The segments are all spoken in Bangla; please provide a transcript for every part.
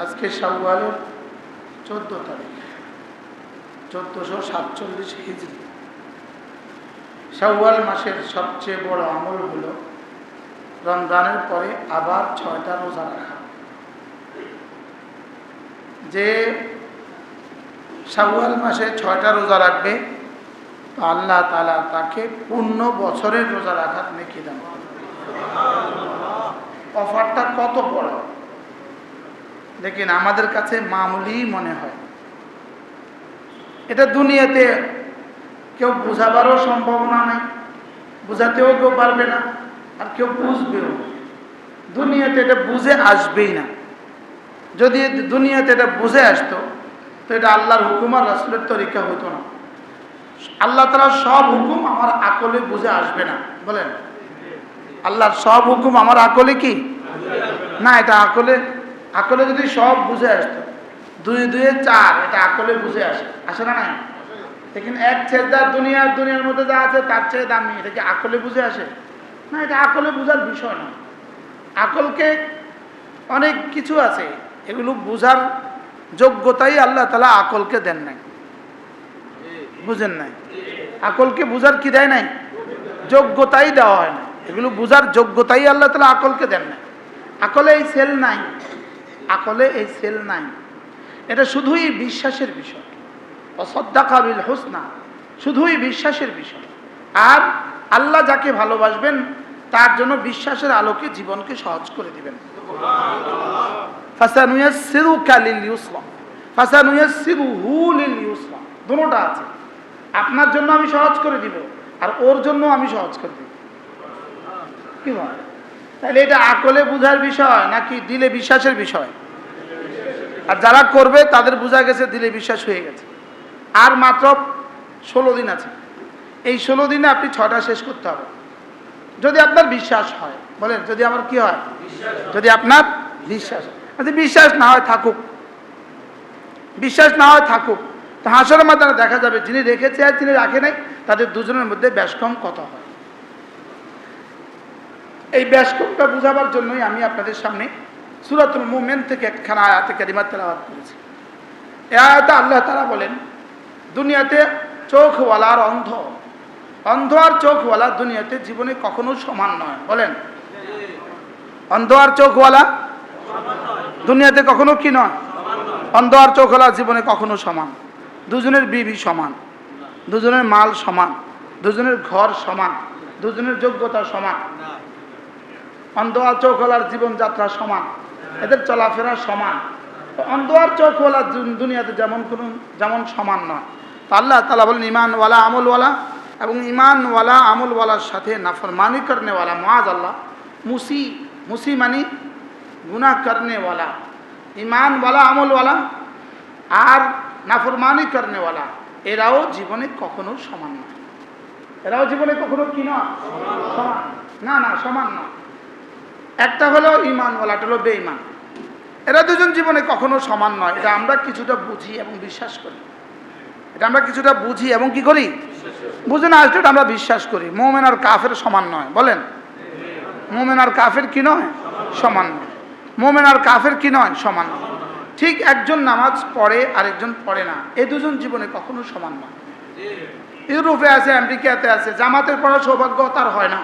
আজকে শাওয়ালের 14 তারিখ, 1447 হিজরি। শাওয়াল মাসের সবচেয়ে বড় আমল হলো রমজানের পরে আবার 6টা রোজা রাখা। যে শাওয়াল মাসে 6টা রোজা রাখবে তো আল্লাহ তাআলা তাকে পূর্ণ বছরের রোজা রাখার নেকি দান করবেন। অফারটা কত বড় দেখেন, আমাদের কাছে মামুলি মনে হয়। এটা দুনিয়াতে কেউ বোঝাবারও সম্ভাবনা নেই, বোঝাতেও কেউ পারবে না, আর কেউ বুঝবেও। দুনিয়াতে এটা বুঝে আসবেই না। যদি দুনিয়াতে এটা বুঝে আসতো তো এটা আল্লাহর হুকুম আর রাসূলের তরিকা হতো না। আল্লাহ তাআলার সব হুকুম আমার আকলে বুঝে আসবে না। বলেন, আল্লাহর সব হুকুম আমার আকলে কি না? এটা আকলে যদি সব বুঝে আসতো, 2 2 4 এটা আকলে বুঝে আসে না? নাই দেখেন, এক ছেদা দুনিয়ার মধ্যে যা আছে তার চেয়ে দামি, এটা কি আকলে বুঝে আসে না? এটা আকলে বুঝার বিষয় না। আকলকে অনেক কিছু আছে, এগুলো বুঝার যোগ্যতাই আল্লাহ তাআলা আকলকে দেন নাই। বুঝেন নাই? আকলকে বুঝার কি দেয় নাই? যোগ্যতাই দেওয়া হয় না। এগুলো বুঝার যোগ্যতাই আল্লাহ তাআলা আকলকে দেন নাই। আকলে এই সেল নাই। এটা শুধুই বিশ্বাসের বিষয়। ওয়াসাদ্দাকা বিল হুসনা, শুধুই বিশ্বাসের বিষয়। আর আল্লাহ যাকে ভালোবাসবেন তার জন্য বিশ্বাসের আলোকে জীবনকে সহজ করে দিবেন। ফাসানুয়াসসিরুকা লিল ইউসরা, ফাসানুয়াসসিরুহু লিল ইউসরা, দুটোটা আছে। আপনার জন্য আমি সহজ করে দিব, আর ওর জন্য আমি সহজ করে দিব। কি হয়? তাহলে এটা আকলে বুঝার বিষয় নাকি দিলে বিশ্বাসের বিষয়? আর যারা করবে তাদের বোঝা গেছে দিলে বিশ্বাস হয়ে গেছে। আর মাত্র 16 দিন আছে। এই 16 দিনে আপনি 6টা শেষ করতে হবে, যদি আপনার বিশ্বাস হয়। বলেন, যদি আমার কি হয়? যদি আপনার বিশ্বাস হয়। যদি বিশ্বাস না হয় থাকুক, বিশ্বাস না হয় থাকুক। তো হাসরের ময়দানে দেখা যাবে যিনি রেখেছে আর যিনি রাখে নাই, তাদের দুজনের মধ্যে ব্যাসকম কত হয়। এই ব্যাসকমটা বোঝাবার জন্যই আমি আপনাদের সামনে সূরাতুল মুমিন থেকে একখানা আয়াতে কারিমা তেলাওয়াত করেছি। এই আয়াতে আল্লাহ তাআলা বলেন, দুনিয়াতে চোখওয়ালা আর অন্ধ আর চোখওয়ালা দুনিয়াতে জীবনে কখনো সমান নয়। বলেন, অন্ধ আর চোখওয়ালা দুনিয়াতে কখনো কি নয়? অন্ধ আর চোখওয়ালা জীবনে কখনো সমান। দুজনের বিবি সমান, দুজনের মাল সমান, দুজনের ঘর সমান, দুজনের যোগ্যতা সমান। অন্ধ আর চোখওয়ালার জীবনযাত্রা সমান, এদের চলাফেরা সমান। অন্ধ আর চোখওয়ালা দুনিয়াতে যেমন সমান নয়। তো আল্লাহ তাআলা বলেন, ঈমানওয়ালা আমলওয়ালা এবং ঈমানওয়ালা আমলওয়ালার সাথে নাফরমানি করনেওয়ালা, মাআযাল্লাহ, মুসি মানি গুনাহ করনেওয়ালা, ঈমানওয়ালা আমলওয়ালা আর নাফরমানি করনেওয়ালা, এরাও জীবনে কখনো সমান নয়। এরাও জীবনে কখনো কি নয়? সমান না, সমান নয়। একটা হলো ঈমানওয়ালা, একটা হলো বেঈমান। এরা দুজন জীবনে কখনো সমান নয়। এটা আমরা কিছুটা বুঝি এবং বিশ্বাস করি। এটা আমরা কিছুটা বুঝি এবং কি করি? বুঝে না আসলে আমরা বিশ্বাস করি। মুমিন আর কাফের সমান নয়। বলেন, মুমিন আর কাফের কি নয়? সমান নয়। মুমিন আর কাফের কি নয়? সমান নয়। ঠিক একজন নামাজ পড়ে আরেকজন পড়ে না, এই দুজন জীবনে কখনো সমান নয়। ইউরোপে আছে, আমেরিকাতে আছে, জামাতের পড়ার সৌভাগ্য তার হয় না,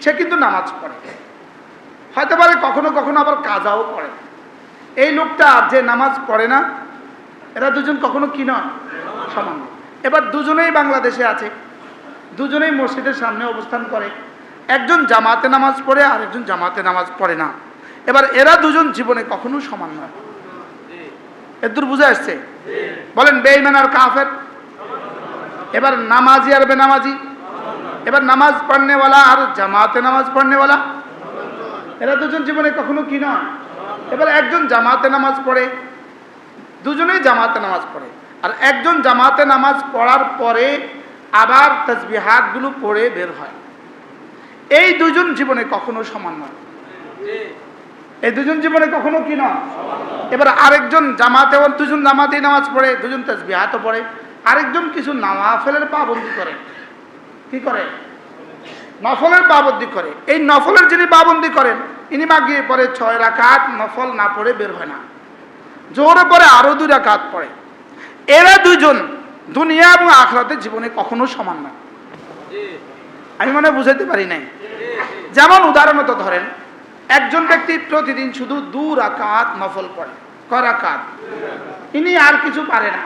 সে কিন্তু নামাজ পড়ে। হয়তো পারে কখনো কখনো আবার কাজাও পড়ে। এই লোকটা যে নামাজ পড়ে না, এরা দুজন কখনো কি নয়? সমান নয়। এবার দুজনেই বাংলাদেশে আছে, দুজনেই মসজিদের সামনে অবস্থান করে। একজন জামাতে নামাজ পড়ে আর একজন জামাতে নামাজ পড়ে না। এবার এরা দুজন জীবনে কখনো সমান নয়। এদূর বুঝে আসছে? বলেন, বেঈমান আর কাফের। এবার নামাজি আর বেনামাজি। এবার নামাজ পড়নেওয়ালা আর জামাতে নামাজ পড়নেওয়ালা, এরা দুজন জীবনে কখনো কি নয়? এবার একজন জামাতে নামাজ পড়ে, দুজনেই জামাতে নামাজ পড়ে, আর একজন জামাতে নামাজ পড়ার পরে আবার তাসবিহাতগুলো পড়ে বের হয়। এই দুজন জীবনে কখনো সমান নয়। এই দুজন জীবনে কখনো কি নয়? এবার আরেকজন দুজন জামাতেই নামাজ পড়ে, দুজন তাসবিহাতও পড়ে, আরেকজন কিছু নওয়াফিলের পাবন্দি করে। কি করে? নফলের পাবন্দি করে। এই নফলের যিনি পাবন্দি করেন, ইনি মাগরিব পরে 6 রাকাত নফল না পড়ে বের হয় না। জোহরের পরে আরো 2 রাকাত পড়ে। এরা দুইজন দুনিয়া এবং আখিরাতের জীবনে কখনো সমান না। আমি মনে বুঝাইতে পারি নাই। যেমন উদাহরণত ধরেন, একজন ব্যক্তি প্রতিদিন শুধু 2 রাকাত নফল পড়ে। কয় রাকাত? ইনি আর কিছু পারে না।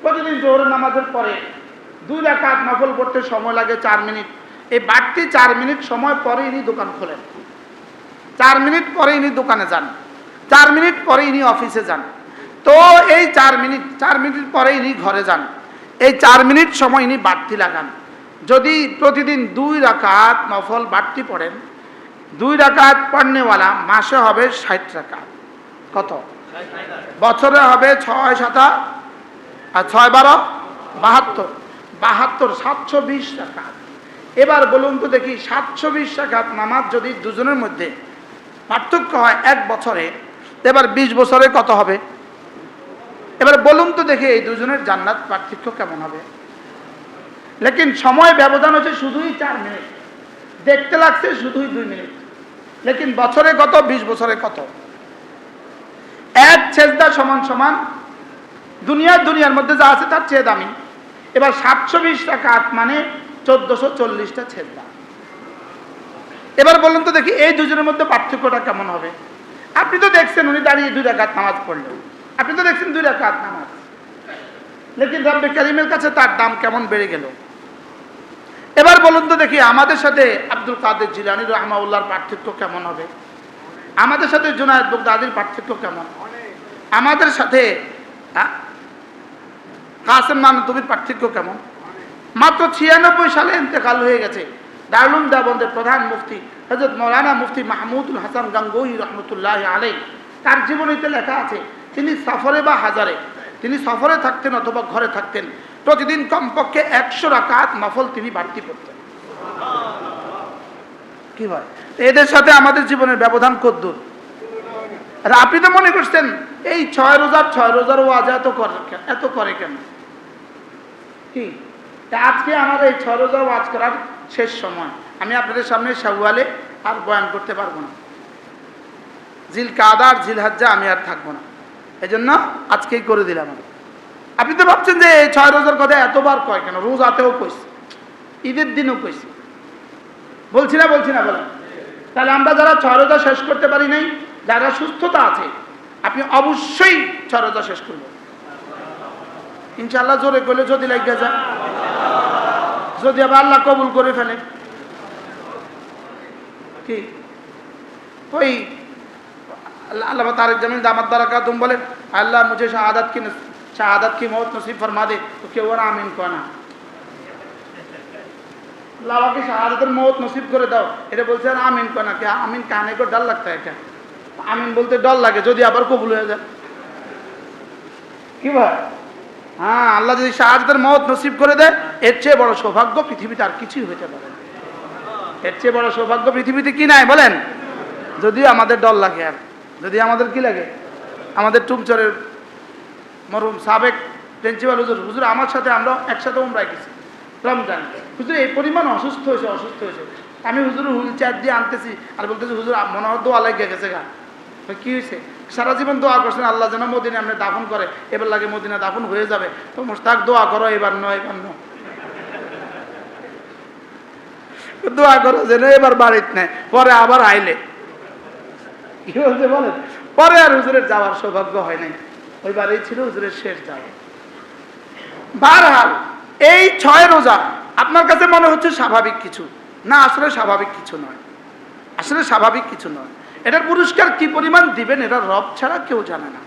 প্রতিদিন জোহরের নামাজের পরে 2 রাকাত নফল পড়তে সময় লাগে 4 মিনিট। এই বাড়তি 4 মিনিট সময় পরে ইনি দোকান খোলেন, 4 মিনিট পরে ইনি দোকানে যান, 4 মিনিট পরে ইনি অফিসে যান। তো এই 4 মিনিট পরে ইনি ঘরে যান। এই 4 মিনিট সময় ইনি বাড়তি লাগান। যদি প্রতিদিন 2 রাকাত নফল বাড়তি পড়েন, 2 রাকাত পড়নেওয়ালা মাসে হবে 60 রাকাত। কত? বছরে হবে 6 7 আর 6 12 72, 720 রাকাত। এবার বলুন তো দেখি, 720 রাকাত নামাজ যদি দুজনের মধ্যে পার্থক্য হয় 1 বছরে, এবার 20 বছরে কত হবে? এবার বলুন তো দেখি এই দুজনের জান্নাত পার্থক্য কেমন হবে? লেকিন সময় ব্যবধান হচ্ছে শুধুই 4 মিনিট, দেখতে লাগছে শুধুই 2 মিনিট, লেকিন বছরে কত? 20 বছরে কত? এক সেজদা সমান সমান দুনিয়ার মধ্যে যা আছে তার চেয়ে দামি। এবার 720 রাকাত মানে 1440টা সেজদা। এবার বলুন তো দেখি এই দুজনের মধ্যে পার্থক্যটা কেমন হবে? আপনি তো দেখছেন উনি দাঁড়িয়ে 2 রাকাত নামাজ পড়লেন, আপনি তো দেখছেন 2 রাকাত নামাজ, লেকিন রব্বে কারীমের কাছে তার দাম কেমন বেড়ে গেল। এবার বলুন তো দেখি আমাদের সাথে আব্দুল কাদের জিলানী রাহমাহুল্লাহর পার্থক্য কেমন হবে? আমাদের সাথে জুনায়েদ বাগদাদির পার্থক্য কেমন? আমাদের সাথে কাসেম নানতুবির পার্থক্য কেমন? মাত্র 96 সালে ইন্তেকাল হয়ে গেছে দারুল উলুম দেওবন্দের প্রধান মুফতি হযরত মাওলানা মুফতি মাহমুদুল হাসান গাঙ্গুহি রহমতুল্লাহি আলাইহি। তার জীবনীতে লেখা আছে তিনি সফরে বা হাজারে, তিনি সফরে থাকতেন অথবা ঘরে থাকতেন, প্রতিদিন কমপক্ষে 100 রাকাত নফল তিনি বাড়তি করতেন। কি ভাই, এদের সাথে আমাদের জীবনের ব্যবধান কতদূর? আর আপনি তো মনে করছেন এই 6 রোজার ওয়াজ এত করে কেন? কি আজকে আমার এই 6 রোজার ওয়াজ করার শেষ সময়, আমি আপনাদের সামনে শাওয়ালে আর বয়ান করতে পারবো না, জিল কাদার জিল হজ্জা আমি আর থাকবো না, এই জন্য আজকেই করে দিলাম। আপনি তো ভাবছেন যে এই 6 রোজার কথা এতবার কয় কেন? রোজাতেও কইছি, ঈদের দিনও কইছি, বলছি না বলেন। তাহলে আমরা যারা 6 রোজা শেষ করতে পারি নাই, যারা সুস্থতা আছে, আপনি অবশ্যই 6 রোজা শেষ করবেন ইনশাআল্লাহ। জোরে করলে যদি লাগিয়ে যায়, যদি আবার আল্লাহ কবুল করে ফেলে। কি ওই আল্লাহ তারেক জামিল দামাত বারাকাতুহু বলেন, আল্লাহ মুঝে শাহাদাত কি মौत नसीब फरमा दे, तो কেউ আর আমিন কয় না। আল্লাহকে শাহাদাতের মौत नसीब করে দাও, এটা বলছে আর আমিন কয় না। কে আমিন কানে কো ডর লাগতা है क्या? আমিন বলতে ডর লাগে যদি আবার কবুল হয়ে যায়। কি ভাই, হ্যাঁ, আল্লাহ যদি শাহাদাতের মौत नसीब করে দেয়, এর চেয়ে বড় সৌভাগ্য পৃথিবীতে আর কিছুই হতে পারে না। এর চেয়ে বড় সৌভাগ্য পৃথিবীতে কি নাই বলেন? যদিও আমাদের ডর লাগে, আর যদি আমাদের কি লাগে, আমাদের টুমচরের মরহুম সাবেক প্রিন্সিপাল হুজুর আমার সাথে আমরা একসাথে উমরায় গেছি রমজান। হুজুর এই পরিমাণ অসুস্থ হয়েছে, আমি হুজুর হুইল চেয়ার দিয়ে আনতেছি আর বলতেছি হুজুর মনে হয় দোয়া লাগিয়ে গেছে গা। কি হয়েছে? সারা জীবন দোয়া করছেন আল্লাহ যেন মদিনা আপনি দাফন করে, এবার লাগে মদিনা দাফন হয়ে যাবে, তো মোস্তাক দোয়া করো, এবার নয় দোয়া করো যেন এবার বাড়িতে নেয়, পরে আবার আইলে। কি বলছে বলেন? পরে আর হুজুরের যাওয়ার সৌভাগ্য হয় নাই, ওই বারেই ছিল হুজুরের শেষ যাওয়া। বারহাল এই 6 রোজা আপনার কাছে মনে হচ্ছে স্বাভাবিক কিছু না, আসলে স্বাভাবিক কিছু নয়। এটার পুরস্কার কি পরিমাণ দিবেন এটা রব ছাড়া কেউ জানে না।